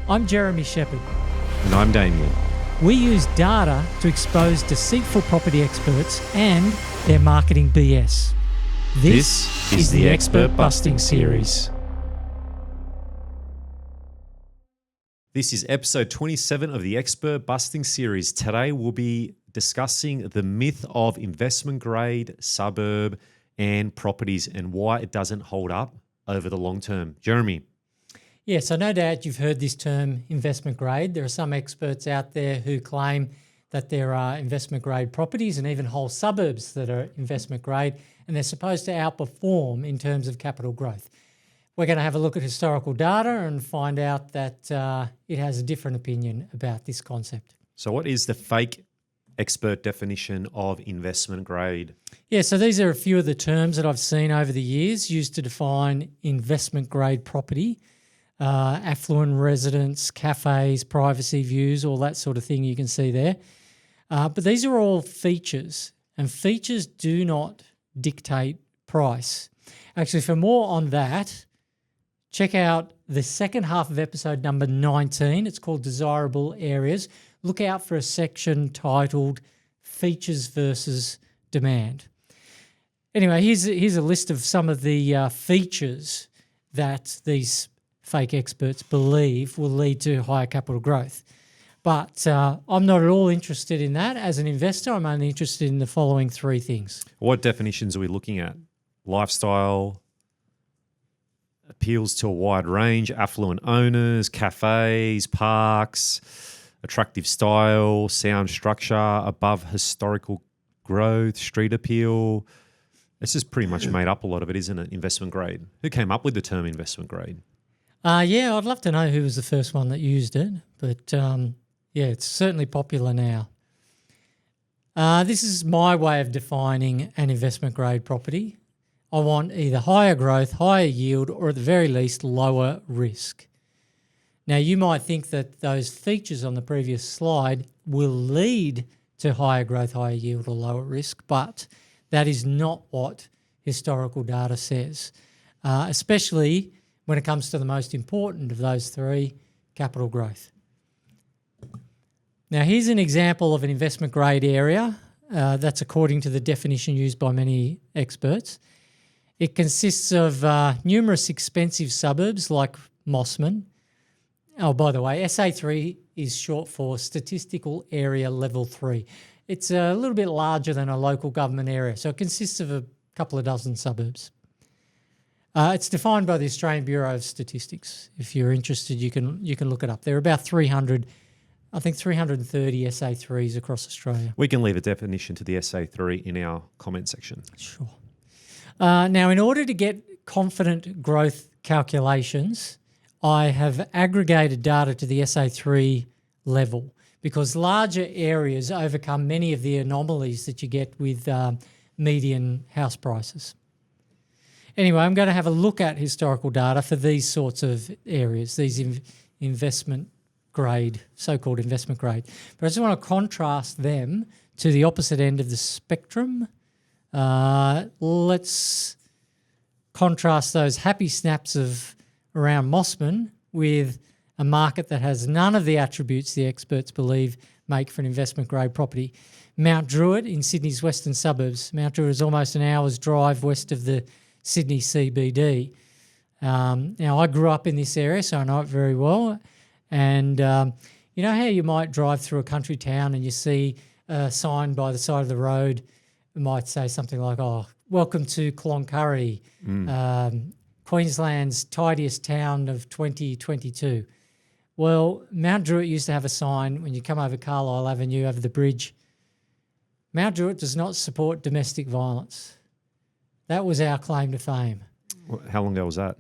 I'm Jeremy Shepherd. And I'm Damien. We use data to expose deceitful property experts and their marketing BS. This is the Expert Busting Series. This is episode 27 of the Expert Busting Series. Today we'll be discussing the myth of investment grade, suburb, and properties and why it doesn't hold up over the long term. Jeremy. Yes, so no doubt you've heard this term investment grade. There are some experts out there who claim that there are investment grade properties and even whole suburbs that are investment grade, and they're supposed to outperform in terms of capital growth. We're going to have a look at historical data and find out that it has a different opinion about this concept. So what is the fake expert definition of investment grade? Yeah, so these are a few of the terms that I've seen over the years used to define investment grade property. Affluent residence, cafes, privacy views, all that sort of thing you can see there. But these are all features, and features do not dictate price. Actually, for more on that, check out the second half of episode number 19. It's called Desirable Areas. Look out for a section titled Features versus Demand. Anyway, here's a list of some of the features that these fake experts believe will lead to higher capital growth. But I'm not at all interested in that. As an investor, I'm only interested in the following three things. What definitions are we looking at? Lifestyle, appeals to a wide range, affluent owners, cafes, parks, attractive style, sound structure, above historical growth, street appeal. It's just pretty much made up a lot of it, isn't it? Investment grade. Who came up with the term investment grade? Yeah, I'd love to know who was the first one that used it, but yeah, it's certainly popular now. This is my way of defining an investment grade property. I want either higher growth, higher yield, or at the very least, lower risk. Now, you might think that those features on the previous slide will lead to higher growth, higher yield, or lower risk, but that is not what historical data says, especially when it comes to the most important of those three, capital growth. Now, here's an example of an investment grade area. That's according to the definition used by many experts. It consists of numerous expensive suburbs like Mosman. Oh, by the way, SA3 is short for Statistical Area Level 3. It's a little bit larger than a local government area, so it consists of a couple of dozen suburbs. It's defined by the Australian Bureau of Statistics. If you're interested, you can look it up. There are about 330 SA3s across Australia. We can leave a definition to the SA3 in our comment section. Sure. Now, in order to get confident growth calculations, I have aggregated data to the SA3 level because larger areas overcome many of the anomalies that you get with median house prices. Anyway, I'm going to have a look at historical data for these sorts of areas, these investment grade, so-called investment grade. But I just want to contrast them to the opposite end of the spectrum. Let's contrast those happy snaps of around Mosman with a market that has none of the attributes the experts believe make for an investment grade property. Mount Druitt in Sydney's western suburbs. Mount Druitt is almost an hour's drive west of the Sydney CBD. Now, I grew up in this area, so I know it very well. And you know how you might drive through a country town and you see a sign by the side of the road, it might say something like, oh, welcome to Cloncurry, Queensland's tidiest town of 2022. Well, Mount Druitt used to have a sign when you come over Carlisle Avenue over the bridge. Mount Druitt does not support domestic violence. That was our claim to fame. How long ago was that?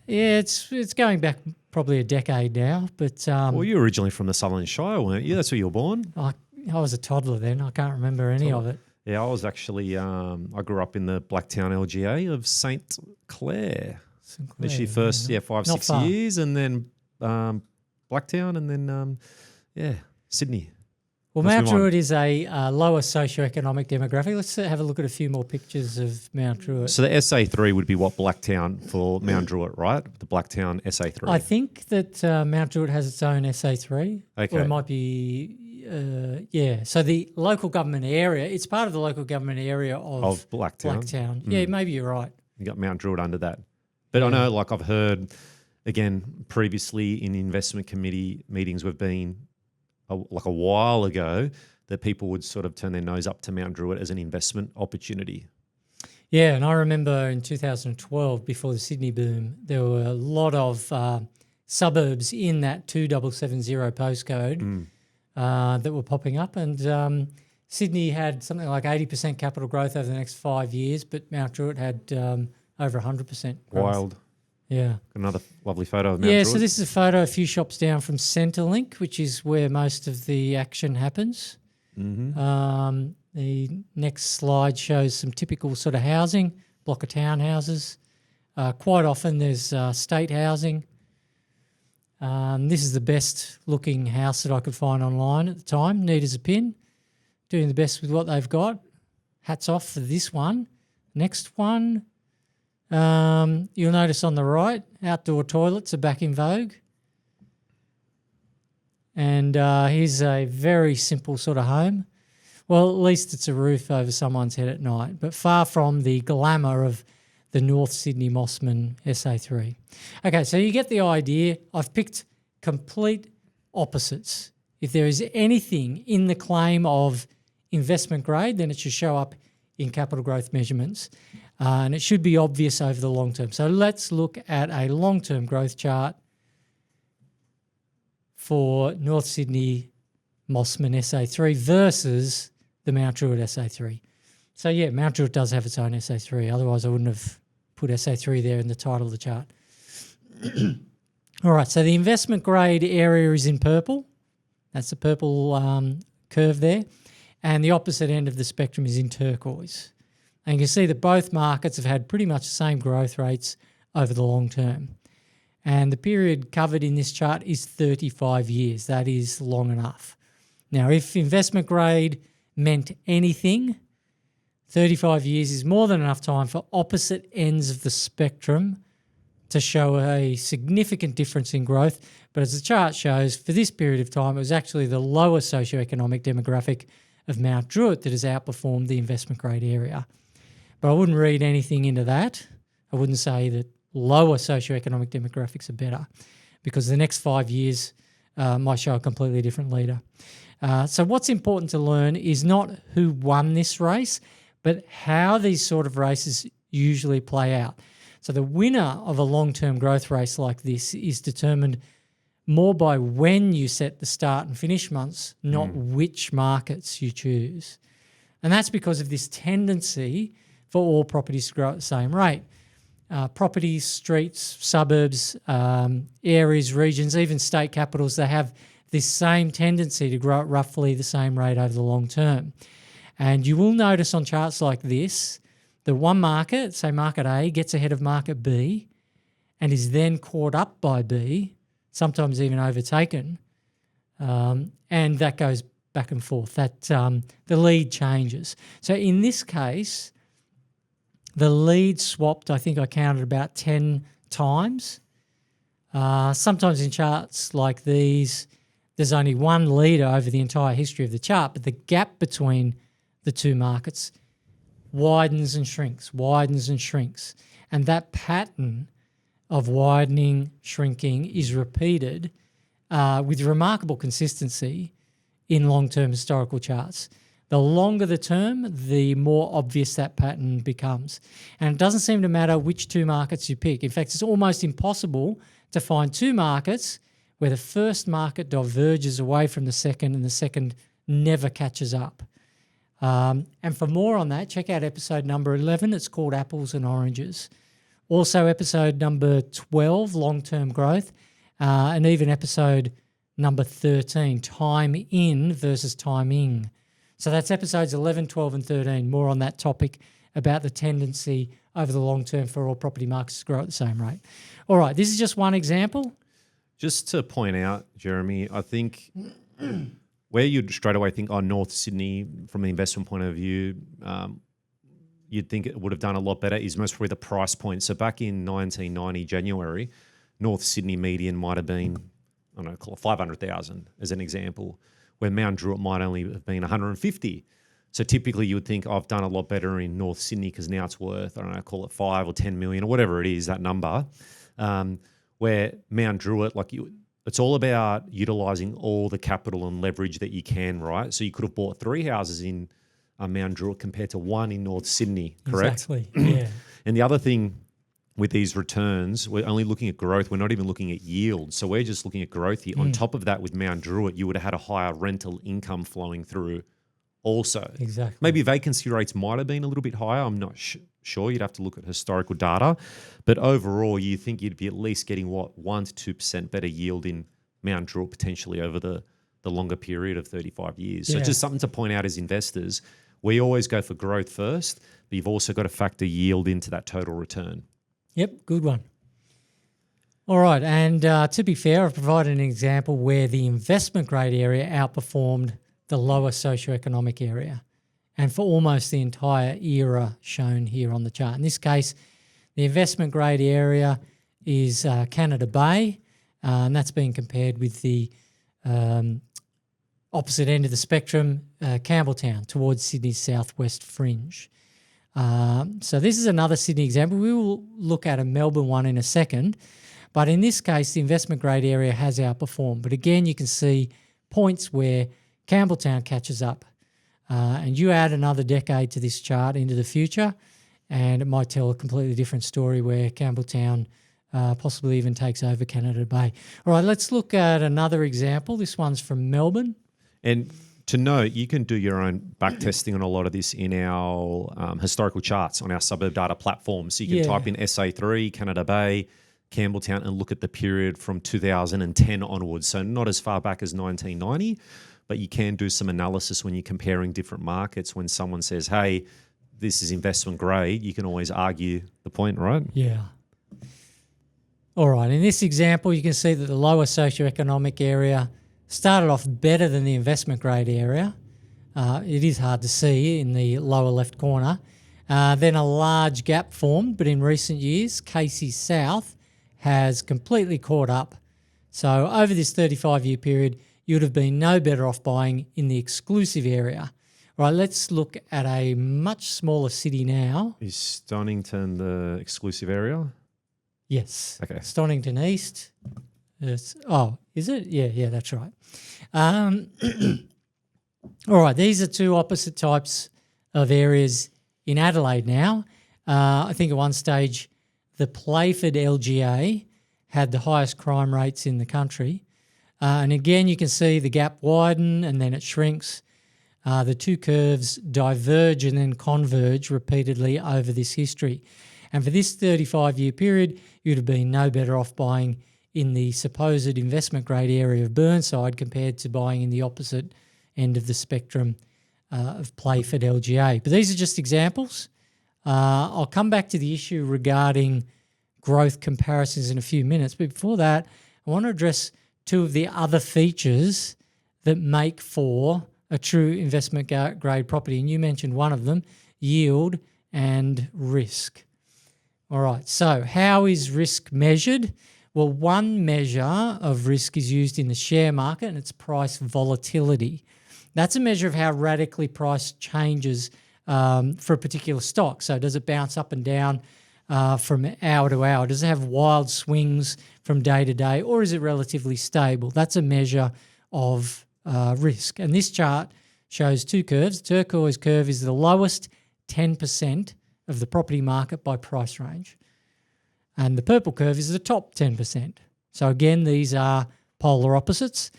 Yeah, it's going back probably a decade now. But well, you were originally from the Southern Shire, weren't you? That's where you were born. I was a toddler then. I can't remember any of it. Yeah, I was actually, I grew up in the Blacktown LGA of St. Clair. Literally first, 5-6 years, and then Blacktown, and then, Sydney. Well, Let's Mount move on. Druitt is a lower socioeconomic demographic. Let's have a look at a few more pictures of Mount Druitt. So the SA3 would be what Blacktown for Mount Druitt, right? The Blacktown SA3. I think that Mount Druitt has its own SA3. Okay. Or it might be, So the local government area, it's part of the local government area of Blacktown. Blacktown. Yeah, maybe you're right. You got Mount Druitt under that. But I know, like I've heard, again, previously in investment committee meetings we've been like a while ago, that people would sort of turn their nose up to Mount Druitt as an investment opportunity. Yeah, and I remember in 2012, before the Sydney boom, there were a lot of suburbs in that 2770 postcode that were popping up, and Sydney had something like 80% capital growth over the next 5 years, but Mount Druitt had over 100% growth. Wild. Yeah. Got another lovely photo of Mount Yeah, Druitt. so this is a photo a few shops down from Centrelink, which is where most of the action happens. The next slide shows some typical sort of housing, block of townhouses. Quite often there's state housing. This is the best looking house that I could find online at the time, neat as a pin, doing the best with what they've got. Hats off for this one. Next one, you'll notice on the right, outdoor toilets are back in vogue. And here's a very simple sort of home. Well, at least it's a roof over someone's head at night, but far from the glamour of the North Sydney Mossman SA3. Okay, so you get the idea. I've picked complete opposites. If there is anything in the claim of investment grade, then it should show up in capital growth measurements, and it should be obvious over the long term. So let's look at a long-term growth chart for North Sydney Mossman SA3 versus the Mount Druitt SA3. So yeah, Mount Druitt does have its own SA3. Otherwise, I wouldn't have put SA3 there in the title of the chart. All right, so the investment grade area is in purple. That's the purple curve there. And the opposite end of the spectrum is in turquoise. And you can see that both markets have had pretty much the same growth rates over the long term. And the period covered in this chart is 35 years. That is long enough. Now, if investment grade meant anything, 35 years is more than enough time for opposite ends of the spectrum to show a significant difference in growth. But as the chart shows, for this period of time, it was actually the lower socioeconomic demographic of Mount Druitt that has outperformed the investment grade area. But I wouldn't read anything into that. I wouldn't say that lower socioeconomic demographics are better, because the next 5 years might show a completely different leader. So what's important to learn is not who won this race, but how these sort of races usually play out. So the winner of a long-term growth race like this is determined more by when you set the start and finish months, not which markets you choose. And that's because of this tendency for all properties to grow at the same rate. Properties, streets, suburbs, areas, regions, even state capitals, they have this same tendency to grow at roughly the same rate over the long term. And you will notice on charts like this, that one market, say market A, gets ahead of market B and is then caught up by B, sometimes even overtaken, and that goes back and forth. That the lead changes. So in this case, the lead swapped, I think I counted about 10 times. Sometimes in charts like these, there's only one leader over the entire history of the chart, but the gap between the two markets widens and shrinks, widens and shrinks. And that pattern of widening, shrinking is repeated with remarkable consistency in long-term historical charts. The longer the term, the more obvious that pattern becomes. And it doesn't seem to matter which two markets you pick. In fact, it's almost impossible to find two markets where the first market diverges away from the second and the second never catches up. And for more on that, check out episode number 11. It's called Apples and Oranges. Also episode number 12, Long-Term Growth, and even episode number 13, Time In versus Timing. So that's episodes 11, 12 and 13, more on that topic about the tendency over the long term for all property markets to grow at the same rate. All right, this is just one example. Just to point out, Jeremy, I think where you'd straight away think, North Sydney, from an investment point of view, you'd think it would have done a lot better, is most probably the price point. So back in 1990, January, North Sydney median might have been, I don't know, call it 500,000 as an example, where Mount Druitt might only have been 150. So typically you would think, I've done a lot better in North Sydney because now it's worth, I don't know, call it 5 or 10 million or whatever it is, that number. Where Mount Druitt, it's all about utilising all the capital and leverage that you can, right? So you could have bought 3 houses in Mount Druitt compared to 1 in North Sydney, correct? Exactly, yeah. And the other thing with these returns, we're only looking at growth. We're not even looking at yield. So we're just looking at growth here. On top of that, with Mount Druitt, you would have had a higher rental income flowing through also. Exactly. Maybe vacancy rates might have been a little bit higher. I'm not sure. You'd have to look at historical data. But overall, you think you'd be at least getting, 1 to 2% better yield in Mount Druitt potentially over the longer period of 35 years. So just something to point out as investors. We always go for growth first, but you've also got to factor yield into that total return. Yep, good one. All right, and to be fair, I've provided an example where the investment grade area outperformed the lower socioeconomic area, and for almost the entire era shown here on the chart. In this case, the investment grade area is Canada Bay, and that's being compared with the opposite end of the spectrum, Campbelltown, towards Sydney's southwest fringe. So this is another Sydney example. We will look at a Melbourne one in a second, but in this case, the investment grade area has outperformed. But again, you can see points where Campbelltown catches up, and you add another decade to this chart into the future, and it might tell a completely different story where Campbelltown possibly even takes over Canada Bay. All right, let's look at another example. This one's from Melbourne. And to note, you can do your own back testing on a lot of this in our historical charts on our suburb data platform. So you can type in SA3, Canada Bay, Campbelltown, and look at the period from 2010 onwards. So not as far back as 1990, but you can do some analysis when you're comparing different markets. When someone says, hey, this is investment grade, you can always argue the point, right? Yeah. All right, in this example, you can see that the lower socioeconomic area started off better than the investment grade area. It is hard to see in the lower left corner. Then a large gap formed, but in recent years, Casey South has completely caught up. So over this 35-year period, you would have been no better off buying in the exclusive area. All right, let's look at a much smaller city now. Is Stonington the exclusive area? Yes. Okay. Stonington East. Is it? Yeah, that's right. All right, these are two opposite types of areas in Adelaide now. I think at one stage the Playford LGA had the highest crime rates in the country. And again, you can see the gap widen and then it shrinks. The two curves diverge and then converge repeatedly over this history. And for this 35-year period, you'd have been no better off buying in the supposed investment grade area of Burnside compared to buying in the opposite end of the spectrum of Playford LGA. But these are just examples. I'll come back to the issue regarding growth comparisons in a few minutes. But before that, I want to address two of the other features that make for a true investment grade property. And you mentioned one of them, yield and risk. All right, so how is risk measured? Well, one measure of risk is used in the share market, and it's price volatility. That's a measure of how radically price changes for a particular stock. So does it bounce up and down from hour to hour? Does it have wild swings from day to day, or is it relatively stable? That's a measure of risk. And this chart shows two curves. The turquoise curve is the lowest 10% of the property market by price range. And the purple curve is the top 10%. So again, these are polar opposites.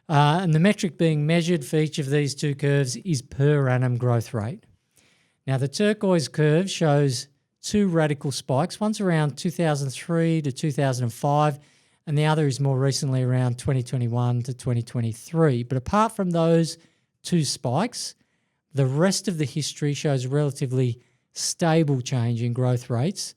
And the metric being measured for each of these two curves is per annum growth rate. Now, the turquoise curve shows two radical spikes. One's around 2003 to 2005, and the other is more recently around 2021 to 2023. But apart from those two spikes, the rest of the history shows relatively stable change in growth rates.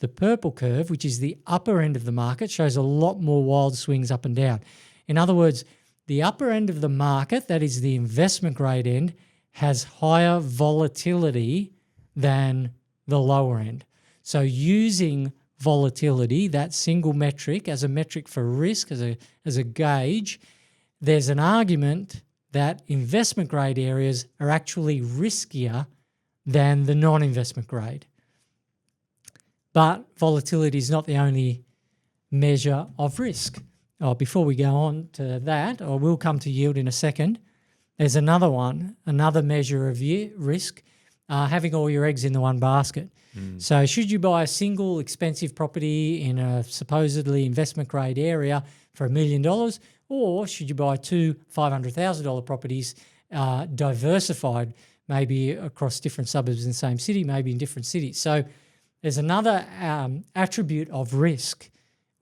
The purple curve, which is the upper end of the market, shows a lot more wild swings up and down. In other words, the upper end of the market, that is the investment grade end, has higher volatility than the lower end. So using volatility, that single metric, as a metric for risk, as a gauge, there's an argument that investment grade areas are actually riskier than the non-investment grade. But volatility is not the only measure of risk. Before we go on to that, or we'll come to yield in a second, there's another one, another measure of risk, having all your eggs in the one basket. So should you buy a single expensive property in a supposedly investment grade area for $1 million, or should you buy two $500,000 properties diversified, maybe across different suburbs in the same city, maybe in different cities? So there's another attribute of risk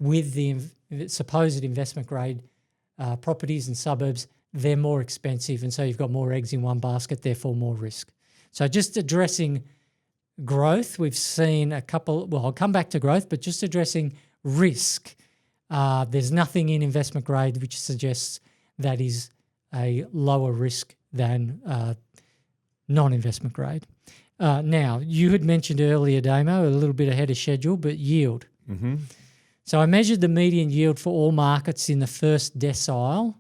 with the supposed investment grade properties and suburbs. They're more expensive, and so you've got more eggs in one basket, therefore more risk. So just addressing growth, we've seen a couple, well, I'll come back to growth, but just addressing risk. There's nothing in investment grade which suggests that is a lower risk than non-investment grade. Now, you had mentioned earlier, Damo, a little bit ahead of schedule, but yield. Mm-hmm. So I measured the median yield for all markets in the first decile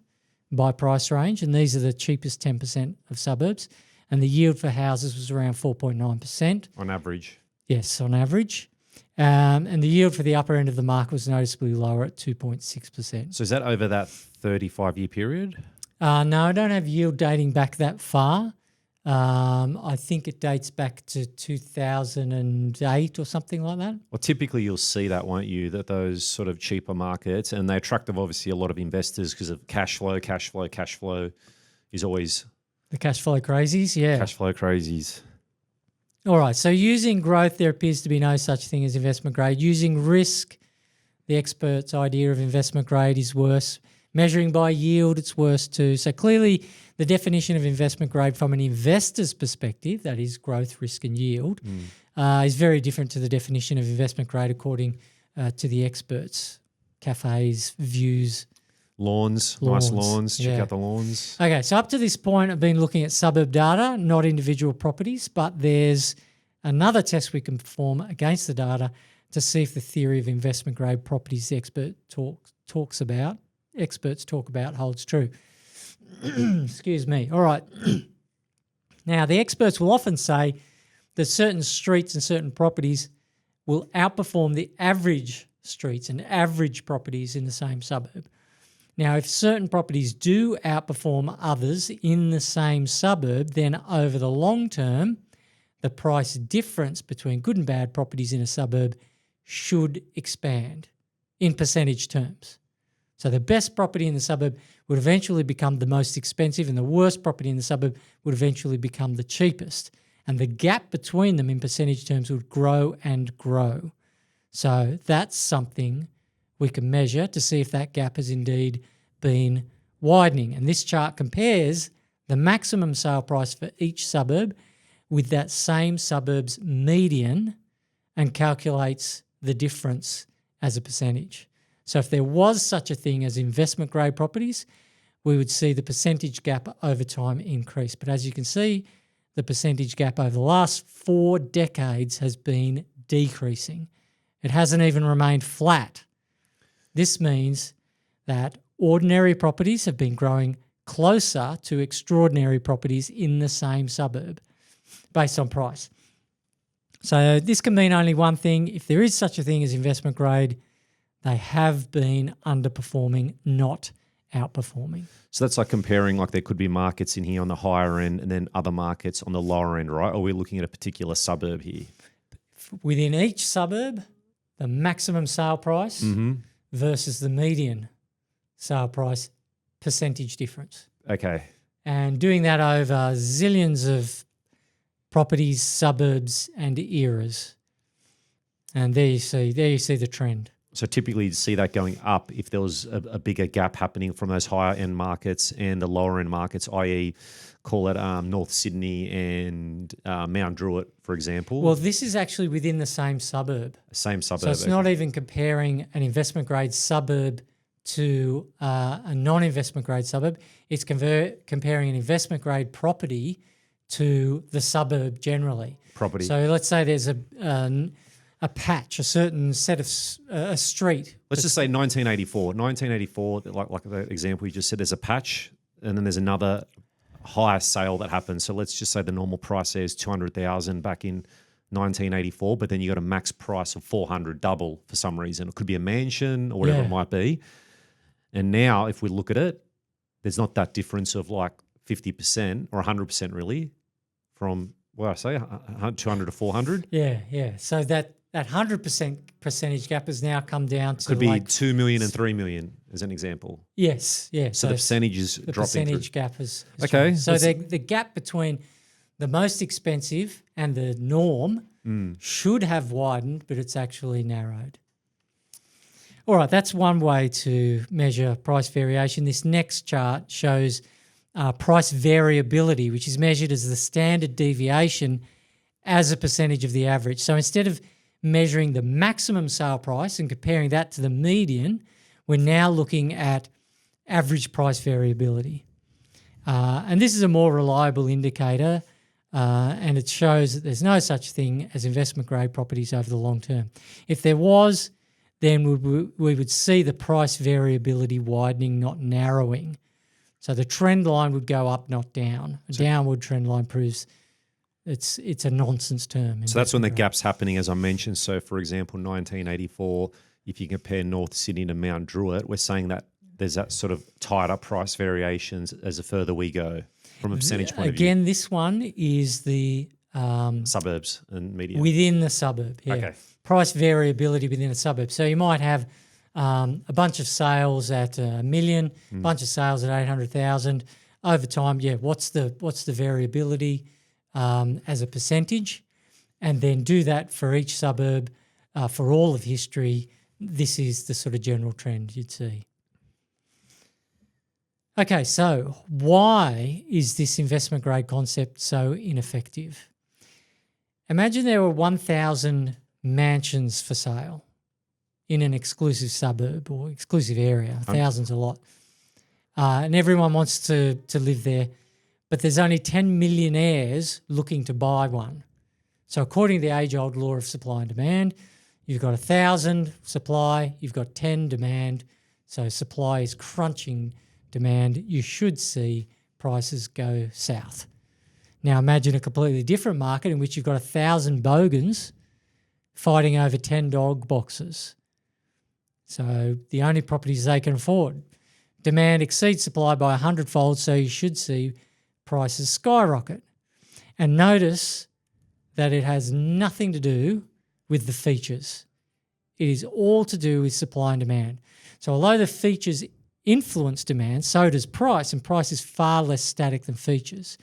by price range, and these are the cheapest 10% of suburbs, and the yield for houses was around 4.9%. On average. Yes, on average. And the yield for the upper end of the market was noticeably lower at 2.6%. So is that over that 35-year period? No, I don't have yield dating back that far. I think it dates back to 2008 or something like that. Well, typically you'll see that, won't you, that those sort of cheaper markets, and they attract obviously a lot of investors because of cash flow is always... The cash flow crazies, yeah. Cash flow crazies. All right, so using growth, there appears to be no such thing as investment grade. Using risk, the expert's idea of investment grade is worse. Measuring by yield, it's worse too. So clearly the definition of investment grade from an investor's perspective, that is growth, risk and yield, is very different to the definition of investment grade according to the experts. Cafes, views. Lawns, nice lawns, check out the lawns. Okay, so up to this point I've been looking at suburb data, not individual properties, but there's another test we can perform against the data to see if the theory of investment grade properties the experts talk about holds true. Excuse me. All right. Now, the experts will often say that certain streets and certain properties will outperform the average streets and average properties in the same suburb. Now, if certain properties do outperform others in the same suburb, then over the long term, the price difference between good and bad properties in a suburb should expand in percentage terms. So the best property in the suburb would eventually become the most expensive, and the worst property in the suburb would eventually become the cheapest. And the gap between them in percentage terms would grow and grow. So that's something we can measure to see if that gap has indeed been widening. And this chart compares the maximum sale price for each suburb with that same suburb's median and calculates the difference as a percentage. So if there was such a thing as investment grade properties, we would see the percentage gap over time increase. But as you can see, the percentage gap over the last 4 decades has been decreasing. It hasn't even remained flat. This means that ordinary properties have been growing closer to extraordinary properties in the same suburb based on price. So this can mean only one thing. If there is such a thing as investment grade, they have been underperforming, not outperforming. So that's like comparing, like there could be markets in here on the higher end and then other markets on the lower end, right? Or we're looking at a particular suburb here? Within each suburb, the maximum sale price versus the median sale price percentage difference. Okay. And doing that over zillions of properties, suburbs and eras. And there you see the trend. So typically you'd see that going up if there was a bigger gap happening from those higher end markets and the lower end markets, i.e. call it North Sydney and Mount Druitt, for example. Well, this is actually within the same suburb. Same suburb. So it's not even comparing an investment grade suburb to a non-investment grade suburb, it's comparing an investment grade property to the suburb generally. Property. So let's say there's a patch, a certain set of a street. Let's just say 1984. 1984, like the example you just said, there's a patch and then there's another higher sale that happens. So let's just say the normal price there is 200,000 back in 1984, but then you got a max price of 400, double for some reason. It could be a mansion or whatever it might be. And now if we look at it, there's not that difference of like 50% or 100% really from, what I say, 200 to 400. Yeah. So that 100% percentage gap has now come down to could be 2 million and 3 million as an example. Yes, yeah. So the percentage is the dropping. Percentage gap is okay. Dropping. So the gap between the most expensive and the norm should have widened, but it's actually narrowed. All right, that's one way to measure price variation. This next chart shows price variability, which is measured as the standard deviation as a percentage of the average. So instead of measuring the maximum sale price and comparing that to the median, we're now looking at average price variability. And this is a more reliable indicator, and it shows that there's no such thing as investment grade properties over the long term. If there was, then we would see the price variability widening, not narrowing. So the trend line would go up, not down. A downward trend line proves it's a nonsense term. So that's when the gap's happening, as I mentioned. So, for example, 1984, if you compare North Sydney to Mount Druitt, we're saying that there's that sort of tighter price variations as the further we go from a percentage point of view. Again, this one is the suburbs and median. Within the suburb, yeah. Okay. Price variability within a suburb. So you might have a bunch of sales at $1 million, a bunch of sales at 800,000. Over time, what's the variability as a percentage? And then do that for each suburb for all of history. This is the sort of general trend you'd see. Okay, so why is this investment grade concept so ineffective? Imagine there were 1,000 mansions for sale in an exclusive suburb or exclusive area. Thousands a lot. And everyone wants to live there, but there's only 10 millionaires looking to buy one. So according to the age-old law of supply and demand, you've got 1,000 supply, you've got 10 demand. So supply is crunching demand. You should see prices go south. Now imagine a completely different market in which you've got 1,000 bogans fighting over 10 dog boxes. So the only properties they can afford. Demand exceeds supply by 100-fold, so you should see prices skyrocket. And notice that it has nothing to do with the features. It is all to do with supply and demand. So although the features influence demand, so does price, and price is far less static than features.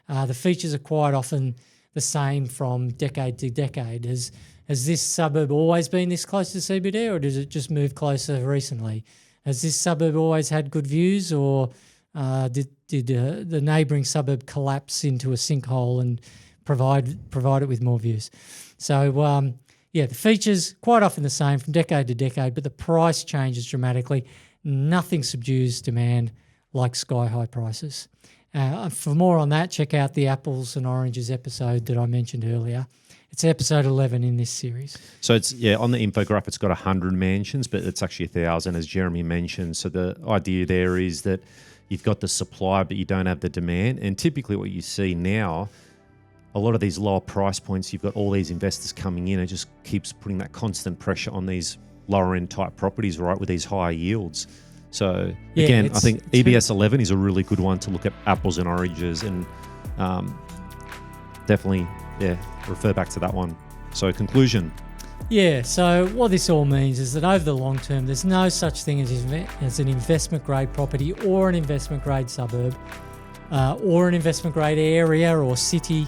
The features are quite often the same from decade to decade. Has this suburb always been this close to CBD, or does it just move closer recently? Has this suburb always had good views, or did the neighbouring suburb collapse into a sinkhole and provide it with more views? So, the features quite often the same from decade to decade, but the price changes dramatically. Nothing subdues demand like sky-high prices. For more on that, check out the apples and oranges episode that I mentioned earlier. It's episode 11 in this series. So it's on the infograph, it's got 100 mansions, but it's actually 1,000, as Jeremy mentioned. So the idea there is that you've got the supply, but you don't have the demand. And typically what you see now, a lot of these lower price points, you've got all these investors coming in. It just keeps putting that constant pressure on these lower end type properties, right, with these higher yields. So again, I think EBS 11 is a really good one to look at apples and oranges, and definitely, refer back to that one. So conclusion. Yeah, so what this all means is that over the long term, there's no such thing as an investment grade property or an investment grade suburb or an investment grade area or city.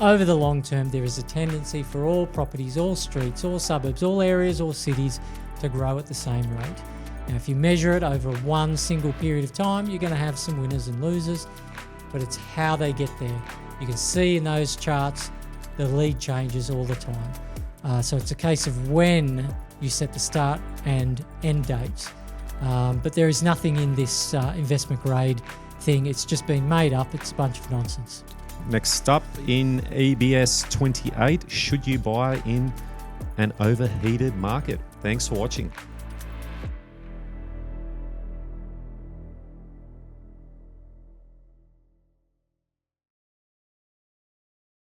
Over the long term, there is a tendency for all properties, all streets, all suburbs, all areas, all cities to grow at the same rate. Now, if you measure it over one single period of time, you're going to have some winners and losers, but it's how they get there. You can see in those charts the lead changes all the time. So it's a case of when you set the start and end dates But there is nothing in this investment grade thing. It's just been made up. It's a bunch of nonsense. Next up in EBS 28, should you buy in an overheated market? Thanks for watching.